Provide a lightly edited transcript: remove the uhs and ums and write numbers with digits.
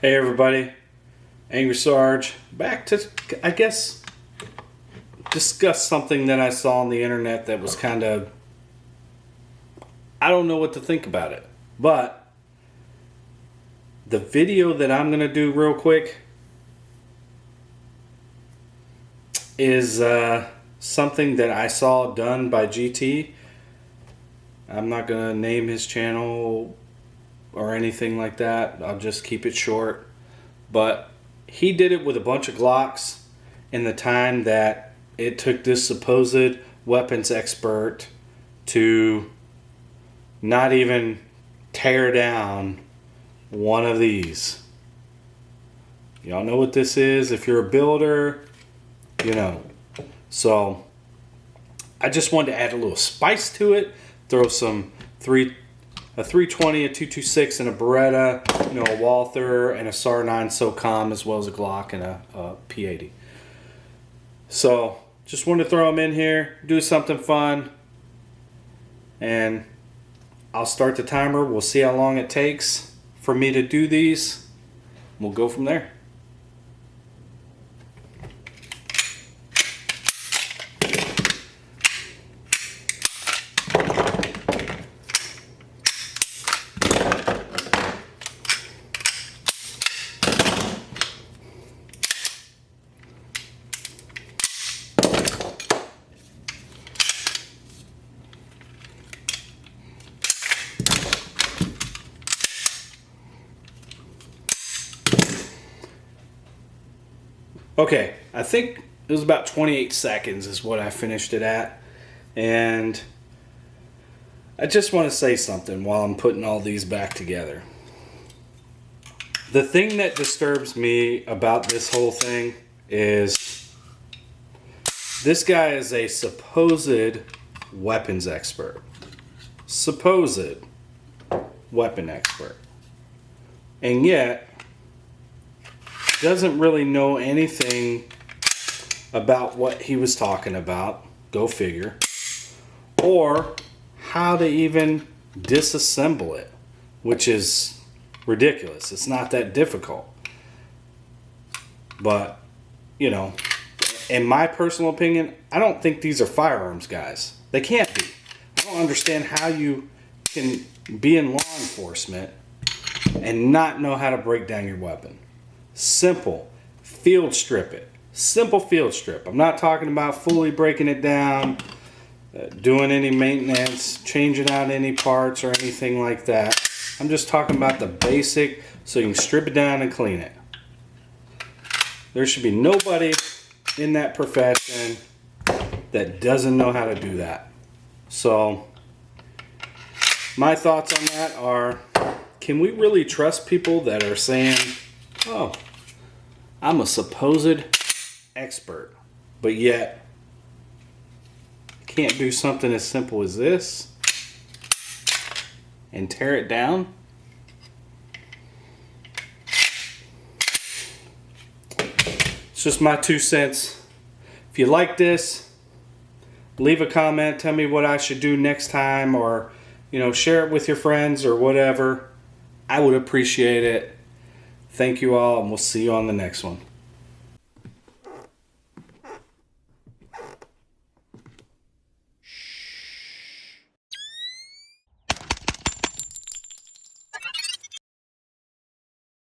Hey everybody, Angry Sarge, back to, I guess, discuss something that I saw on the internet that was kind of, I don't know what to think about it, but the video that I'm going to do real quick is something that I saw done by GT. I'm not going to name his channel or anything like that. I'll just keep it short. But he did it with a bunch of Glocks in the time that it took this supposed weapons expert to not even tear down one of these. Y'all know what this is. If you're a builder, you know. So I just wanted to add a little spice to it. Throw some a 320, a 226, and a Beretta, you know, a Walther, and a SAR 9 SOCOM, as well as a Glock and a P80. So, just wanted to throw them in here, do something fun, and I'll start the timer. We'll see how long it takes for me to do these. We'll go from there. Okay, I think it was about 28 seconds is what I finished it at. And I just want to say something while I'm putting all these back together. The thing that disturbs me about this whole thing is this guy is a supposed weapons expert. Supposed weapon expert. And yet doesn't really know anything about what he was talking about, go figure, or how to even disassemble it, which is ridiculous. It's not that difficult. But, you know, in my personal opinion, I don't think these are firearms guys. They can't be. I don't understand how you can be in law enforcement and not know how to break down your weapon. Simple. Field strip it. Simple field strip. I'm not talking about fully breaking it down, doing any maintenance, changing out any parts or anything like that. I'm just talking about the basic so you can strip it down and clean it. There should be nobody in that profession that doesn't know how to do that. So my thoughts on that are, can we really trust people that are saying, oh, I'm a supposed expert, but yet can't do something as simple as this and tear it down? It's just my 2 cents. If you like this, leave a comment, tell me what I should do next time, or, you know, share it with your friends or whatever. I would appreciate it. Thank you all, and we'll see you on the next one.